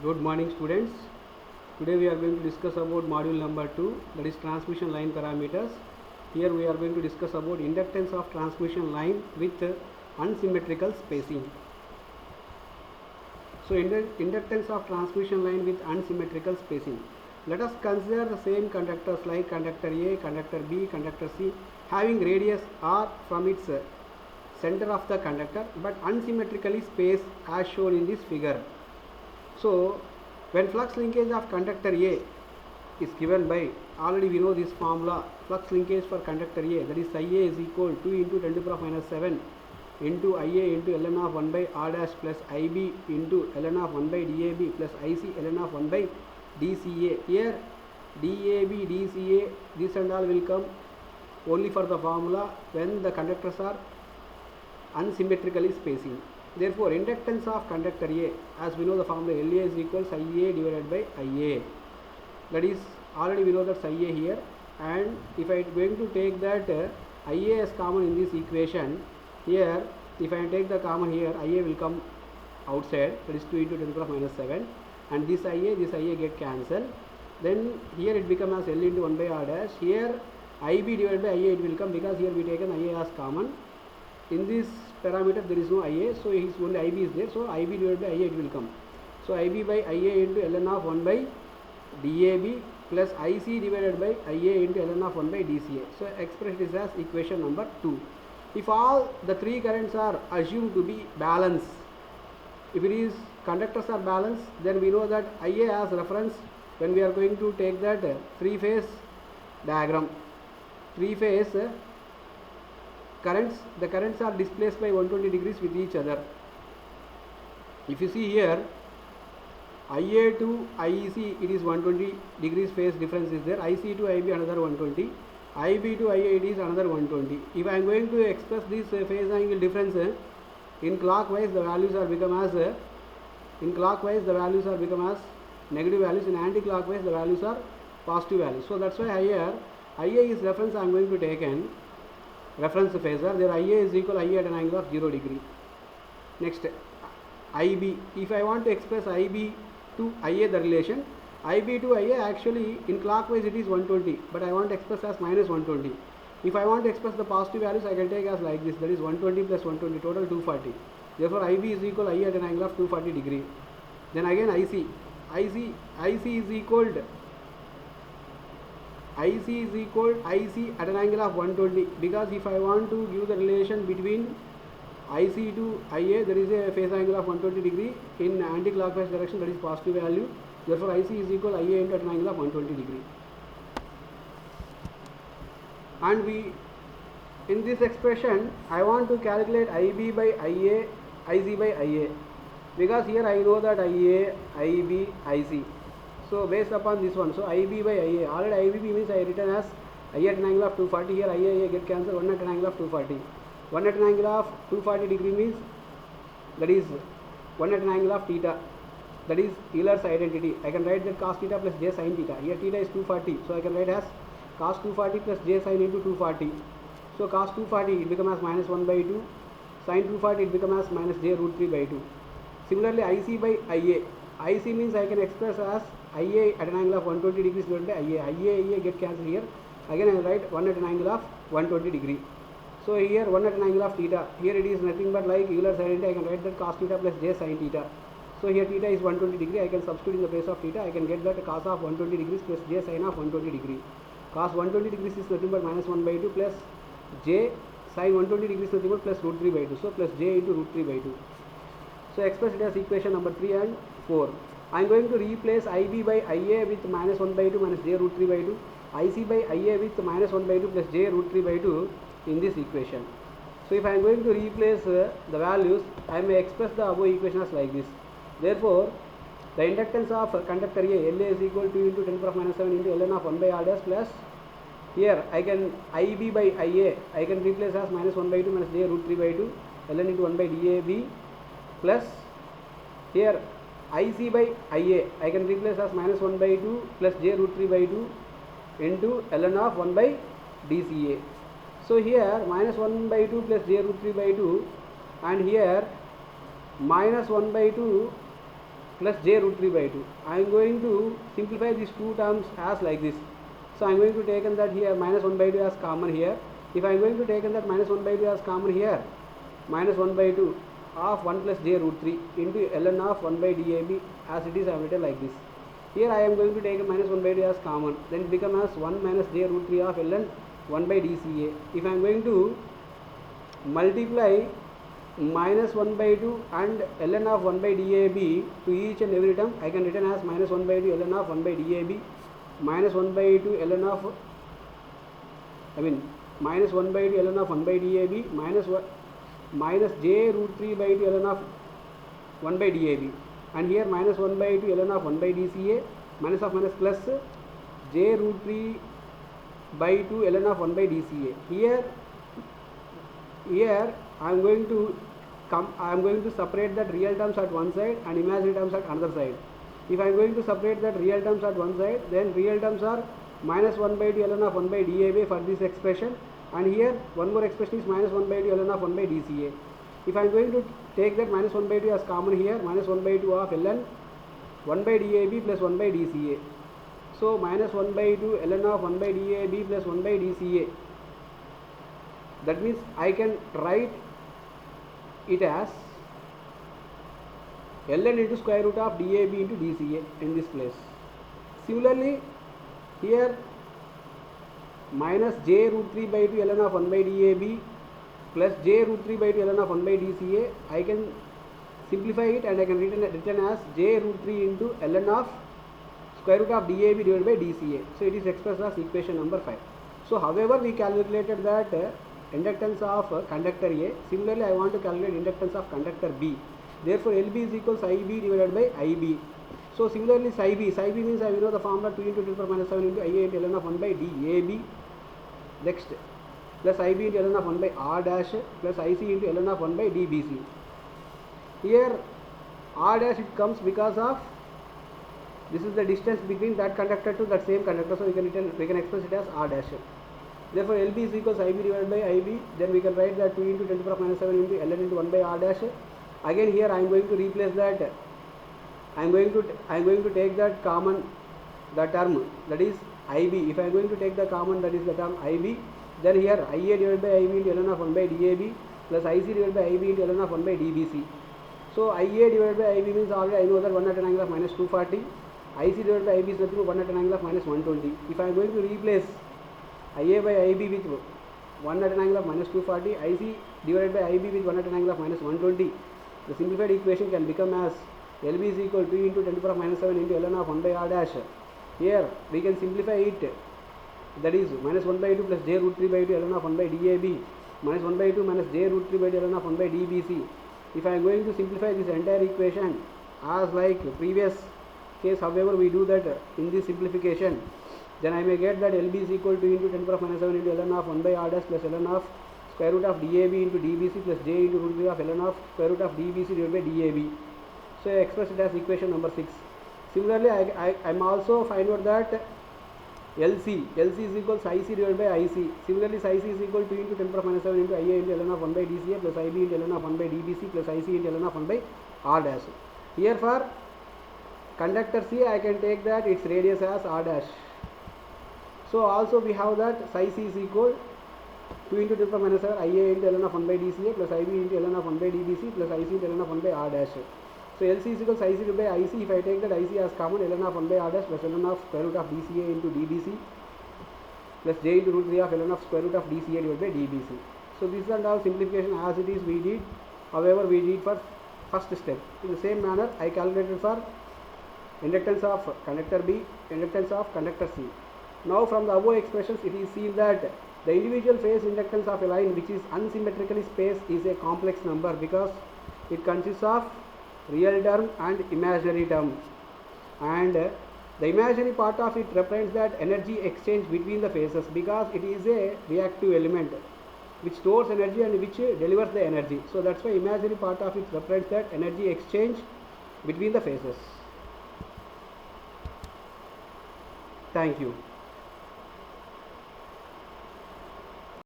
Good morning students. Today we are going to discuss about module number 2, that is transmission line parameters. Here we are going to discuss about inductance of transmission line with unsymmetrical spacing. So inductance of transmission line with unsymmetrical spacing. Let us consider the same conductors like conductor A, conductor B, conductor C having radius r from its center of the conductor but unsymmetrically spaced as shown in this figure. So when flux linkage of conductor A is given by, already we know this formula, flux linkage for conductor A, that is psi A is equal to 2 into 10 to the power minus 7 into IA into ln of 1 by r dash plus IB into ln of 1 by DAB plus IC ln of 1 by DCA. Here DAB, DCA, this and all will come only for the formula when the conductors are unsymmetrically spacing. Therefore, inductance of conductor A, as we know the formula LA is equal psi A divided by IA. That is, already we know that psi A here, and if I am going to take that IA as common in this equation, here if I take the common here, IA will come outside, that is 2 into 10 to the power minus 7, and this IA get cancelled. Then here it becomes as L into 1 by r dash. Here IB divided by IA it will come, because here we taken IA as common. In this parameter there is no IA, so his only IB is there, so IB divided by IA it will come. So IB by IA into ln of 1 by DAB plus IC divided by IA into ln of 1 by DCA. So express this as equation number 2. If all the three currents are assumed to be balanced, if it is conductors are balanced, then we know that IA as reference when we are going to take that three-phase diagram. Three-phase currents, the currents are displaced by 120 degrees with each other. If you see here, IA to IEC it is 120 degrees phase difference is there, IC to IB another 120, IB to IA it is another 120. If I am going to express this phase angle difference in clockwise, the values are become as negative values, in anti-clockwise the values are positive values. So that's why here IA is reference I am going to take in reference phasor. There IA is equal IA at an angle of 0 degree. Next IB, if I want to express IB to IA the relation, IB to IA actually in clockwise it is 120, but I want to express as minus 120. If I want to express the positive values, I can take as like this, that is 120 plus 120 total 240. Therefore IB is equal IA at an angle of 240 degree. Then again IC is equal IC at an angle of 120, because if I want to give the relation between IC to IA, there is a phase angle of 120 degree in anti-clockwise direction, that is positive value. Therefore IC is equal IA into at an angle of 120 degree. And we, in this expression, I want to calculate IB by IA, IC by IA, because here I know that IA, IB, IC. So based upon this one, so IB by IA, already IB means I written as IA at an angle of 240, here IA get cancelled, 1 at an angle of 240. 1 at an angle of 240 degree means, that is 1 at an angle of theta, that is Euler's identity. I can write that cos theta plus j sin theta. Here theta is 240, so I can write as cos 240 plus j sin into 240. So cos 240 it becomes as minus 1 by 2, sin 240 it becomes as minus j root 3 by 2. Similarly IC by IA, IC means I can express as IA at an angle of 120 degrees divided by IA get cancelled here. Again I will write 1 at an angle of 120 degree. So here 1 at an angle of theta, here it is nothing but like Euler's identity, I can write that cos theta plus j sin theta. So here theta is 120 degree, I can substitute in the place of theta, I can get that cos of 120 degrees plus j sin of 120 degree. Cos 120 degrees is nothing but minus 1 by 2 plus j sin 120 degrees nothing but plus root 3 by 2. So plus j into root 3 by 2. So express it as equation number 3 and 4. I am going to replace IB by IA with minus 1 by 2 minus j root 3 by 2, IC by IA with minus 1 by 2 plus j root 3 by 2 in this equation. So if I am going to replace the values, I may express the above equation as like this. Therefore, the inductance of conductor A, LA is equal to 2 into 10 to the power minus 7 into ln of 1 by r dash plus, here I can IB by IA, I can replace as minus 1 by 2 minus j root 3 by 2 ln into 1 by DAB plus, here IC by IA, I can replace as minus 1 by 2 plus j root 3 by 2 into ln of 1 by DCA. So here minus 1 by 2 plus j root 3 by 2, and here minus 1 by 2 plus j root 3 by 2. I am going to simplify these two terms as like this. So I am going to take that here minus 1 by 2 as common here. If I am going to take that minus 1 by 2 as common here, minus 1 by 2 of 1 plus j root 3 into ln of 1 by dab, as it is I have written like this. Here I am going to take a minus 1 by 2 as common, then it becomes as 1 minus j root 3 of ln 1 by dca. If I am going to multiply minus 1 by 2 and ln of 1 by dab to each and every term, I can written as minus 1 by 2 ln of 1 by dab, minus 1 by 2 ln of minus 1 by 2 ln of 1 by dab minus j root 3 by 2 ln of 1 by dab, and here minus 1 by 2 ln of 1 by dca, minus of minus plus j root 3 by 2 ln of 1 by dca. Here I am going to separate that real terms at one side and imaginary terms at another side. If I am going to separate that real terms at one side, then real terms are minus 1 by 2 ln of 1 by dab for this expression, and here one more expression is minus 1 by 2 ln of 1 by dca. If I am going to take that minus 1 by 2 as common here, minus 1 by 2 of ln 1 by dab plus 1 by dca. So minus 1 by 2 ln of 1 by dab plus 1 by dca. That means I can write it as ln into square root of dab into dca in this place. Similarly, here minus j root 3 by 2 ln of 1 by dab plus j root 3 by 2 ln of 1 by dca, I can simplify it and I can written as j root 3 into ln of square root of dab divided by dca. So it is expressed as equation number 5. So however we calculated that inductance of conductor A, similarly I want to calculate inductance of conductor B. Therefore LB is equals IB divided by IB. So similarly psi B means I know the formula 2 into 10 to the minus 7 into IA into ln of 1 by DAB. Next, plus IB into ln of 1 by R dash plus IC into ln of 1 by DBC. Here R dash it comes because of this is the distance between that conductor to that same conductor, so we can express it as R dash. Therefore LB is equals IB divided by IB. Then we can write that 2 into 10 to the minus 7 into ln into 1 by R dash. Again here I am going to replace that. I am going to take that common term, that is IB. If I am going to take the common, that is the term IB, then here IA divided by IB into ln of 1 by DAB plus IC divided by IB into ln of 1 by DBC. So IA divided by IB means already I know that 1 at an angle of minus 240. IC divided by IB is nothing but 1 at an angle of minus 120. If I am going to replace IA by IB with 1 at an angle of minus 240, IC divided by IB with 1 at an angle of minus 120, the simplified equation can become as LB is equal to 2 into 10 to the minus 7 into ln of 1 by R dash. Here we can simplify it, that is minus 1 by 2 plus j root 3 by 2 ln of 1 by DAB minus 1 by 2 minus j root 3 by 2 ln of 1 by DBC. If I am going to simplify this entire equation as like previous case, however we do that in this simplification, then I may get that LB is equal to 2 into 10 to the minus 7 into ln of 1 by R dash plus ln of square root of DAB into DBC plus j into root 3 of ln of square root of DBC divided by DAB. So I express it as equation number 6. Similarly, I am also find out that LC is equals IC divided by IC. Similarly, IC is equal to 2 into 10 to the minus 7 into IA into ln of 1 by DCA plus IB into ln of 1 by DBC plus IC into ln of 1 by R dash. Here for conductor C, I can take that its radius as R dash. So also we have that psi C is equal 2 into 10 to the minus 7 IA into ln of 1 by DCA plus IB into ln of 1 by DBC plus IC into ln of 1 by R dash. So LC is equals IC divided by IC. If I take that IC as common, ln of 1 by R dash plus ln of square root of DCA into DBC plus j into root 3 of ln of square root of DCA divided by DBC. So this is all simplification as it is we did. However, we did for first step. In the same manner, I calculated for inductance of conductor B, inductance of conductor C. Now from the above expressions, it is seen that the individual phase inductance of a line which is unsymmetrically spaced is a complex number because it consists of real term and imaginary term, and the imaginary part of it represents that energy exchange between the phases because it is a reactive element which stores energy and which delivers the energy. So that's why imaginary part of it represents that energy exchange between the phases. Thank you.